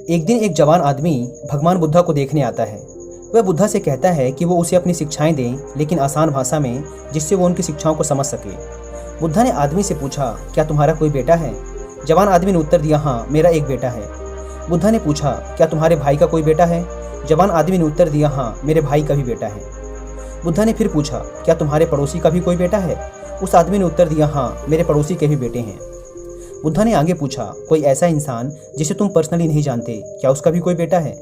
एक दिन एक जवान आदमी भगवान बुद्धा को देखने आता है। वह बुद्धा से कहता है कि वो उसे अपनी शिक्षाएं दें, लेकिन आसान भाषा में, जिससे वो उनकी शिक्षाओं को समझ सके। बुद्धा ने आदमी से पूछा, क्या तुम्हारा कोई बेटा है? जवान आदमी ने उत्तर दिया, हाँ, मेरा एक बेटा है। बुद्धा ने पूछा, क्या तुम्हारे भाई का कोई बेटा है? जवान आदमी ने उत्तर दिया, हाँ, मेरे भाई का भी बेटा है। बुद्धा ने फिर पूछा, क्या तुम्हारे पड़ोसी का भी कोई बेटा है? उस आदमी ने उत्तर दिया, हाँ, मेरे पड़ोसी के भी बेटे हैं। बुद्धा ने आगे पूछा, कोई ऐसा इंसान जिसे तुम पर्सनली नहीं जानते, क्या उसका भी कोई बेटा है?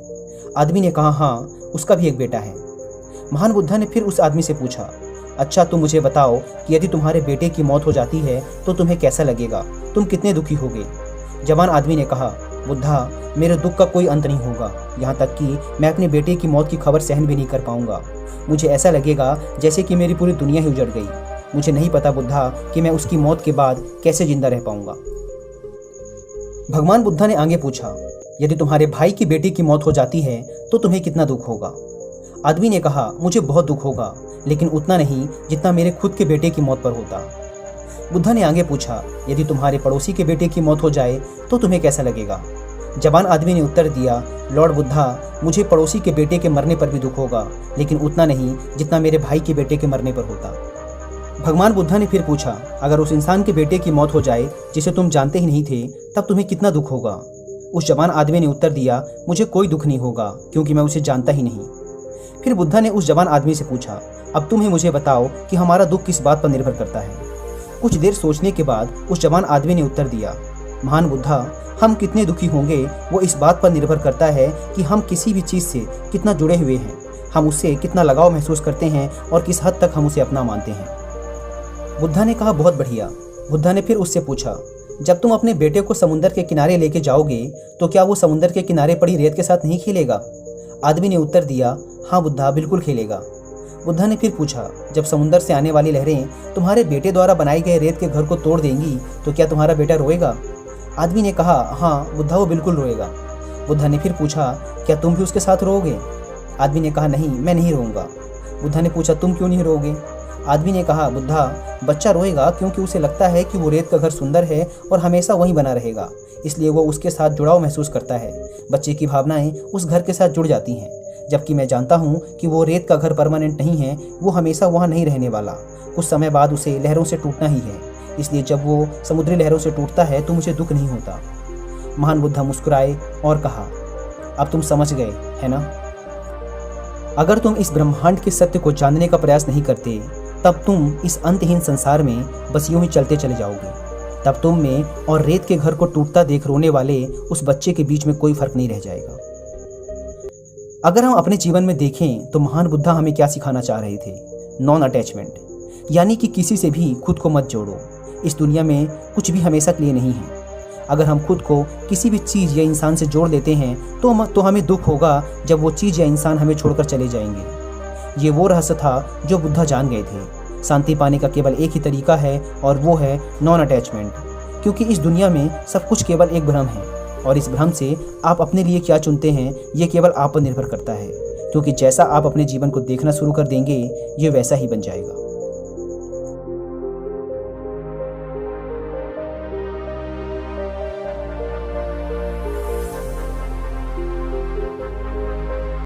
आदमी ने कहा, हाँ, उसका भी एक बेटा है। महान बुद्धा ने फिर उस आदमी से पूछा, अच्छा, तुम मुझे बताओ कि यदि तुम्हारे बेटे की मौत हो जाती है तो तुम्हें कैसा लगेगा? तुम कितने दुखी होगे? जवान आदमी ने कहा, बुद्धा, मेरे दुख का कोई अंत नहीं होगा, यहाँ तक कि मैं अपने बेटे की मौत की खबर सहन भी नहीं कर पाऊंगा। मुझे ऐसा लगेगा जैसे कि मेरी पूरी दुनिया ही उजड़ गई। मुझे नहीं पता बुद्धा कि मैं उसकी मौत के बाद कैसे जिंदा रह पाऊंगा। भगवान बुद्धा ने आगे पूछा, यदि तुम्हारे भाई की बेटी की मौत हो जाती है तो तुम्हें कितना दुख होगा? आदमी ने कहा, मुझे बहुत दुख होगा, लेकिन उतना नहीं जितना मेरे खुद के बेटे की मौत पर होता। बुद्धा ने आगे पूछा, यदि तुम्हारे पड़ोसी के बेटे की मौत हो जाए तो तुम्हें कैसा लगेगा? जवान आदमी ने उत्तर दिया, लॉर्ड बुद्धा, मुझे पड़ोसी के बेटे के मरने पर भी दुख होगा, लेकिन उतना नहीं जितना मेरे भाई के बेटे के मरने पर होता। भगवान बुद्धा ने फिर पूछा, अगर उस इंसान के बेटे की मौत हो जाए जिसे तुम जानते ही नहीं थे, तब तुम्हें कितना दुख होगा? उस जवान आदमी ने उत्तर दिया, मुझे कोई दुख नहीं होगा, क्योंकि मैं उसे जानता ही नहीं। फिर बुद्धा ने उस जवान आदमी से पूछा, अब तुम ही मुझे बताओ कि हमारा दुख किस बात पर निर्भर करता है? कुछ देर सोचने के बाद उस जवान आदमी ने उत्तर दिया, महान बुद्धा, हम कितने दुखी होंगे वो इस बात पर निर्भर करता है कि हम किसी भी चीज़ से कितना जुड़े हुए हैं, हम उससे कितना लगाव महसूस करते हैं और किस हद तक हम उसे अपना मानते हैं। बुद्धा ने कहा, बहुत बढ़िया। बुद्धा ने फिर उससे पूछा, जब तुम अपने बेटे को समुद्र के किनारे लेके जाओगे तो क्या वो समुद्र के किनारे पड़ी रेत के साथ नहीं खेलेगा? आदमी ने उत्तर दिया, हाँ बुद्धा, बिल्कुल खेलेगा। बुद्धा ने फिर पूछा, जब समुद्र से आने वाली लहरें तुम्हारे बेटे द्वारा बनाए गए रेत के घर को तोड़ देंगी तो क्या तुम्हारा बेटा रोएगा? आदमी ने कहा, हाँ बुद्धा, वो बिल्कुल रोएगा। बुद्धा ने फिर पूछा, क्या तुम भी उसके साथ रोओगे? आदमी ने कहा, नहीं, मैं नहीं रोऊंगा। बुद्धा ने पूछा, तुम क्यों नहीं रोओगे? आदमी ने कहा, बुद्धा, बच्चा रोएगा क्योंकि उसे लगता है कि वो रेत का घर सुंदर है और हमेशा वहीं बना रहेगा, इसलिए वो उसके साथ जुड़ाव महसूस करता है। बच्चे की भावनाएं उस घर के साथ जुड़ जाती हैं, जबकि मैं जानता हूँ कि वो रेत का घर परमानेंट नहीं है, वो हमेशा वहाँ नहीं रहने वाला, कुछ समय बाद उसे लहरों से टूटना ही है, इसलिए जब वो समुद्री लहरों से टूटता है तो मुझे दुख नहीं होता। महान बुद्धा मुस्कुराए और कहा, अब तुम समझ गए, है ना? अगर तुम इस ब्रह्मांड के सत्य को जानने का प्रयास नहीं करते, तब तुम इस अंतहीन संसार में बस यूं ही चलते चले जाओगे। तब तुम में और रेत के घर को टूटता देख रोने वाले उस बच्चे के बीच में कोई फर्क नहीं रह जाएगा। अगर हम अपने जीवन में देखें तो महान बुद्धा हमें क्या सिखाना चाह रहे थे? नॉन अटैचमेंट, यानी कि किसी से भी खुद को मत जोड़ो। इस दुनिया में कुछ भी हमेशा के लिए नहीं है। अगर हम खुद को किसी भी चीज़ या इंसान से जोड़ लेते हैं तो हमें दुख होगा जब वो चीज़ या इंसान हमें छोड़कर चले जाएंगे। ये वो रहस्य था जो बुद्धा जान गए थे। शांति पाने का केवल एक ही तरीका है और वो है नॉन अटैचमेंट, क्योंकि इस दुनिया में सब कुछ केवल एक भ्रम है और इस भ्रम से आप अपने लिए क्या चुनते हैं ये केवल आप पर निर्भर करता है, क्योंकि जैसा आप अपने जीवन को देखना शुरू कर देंगे ये वैसा ही बन जाएगा।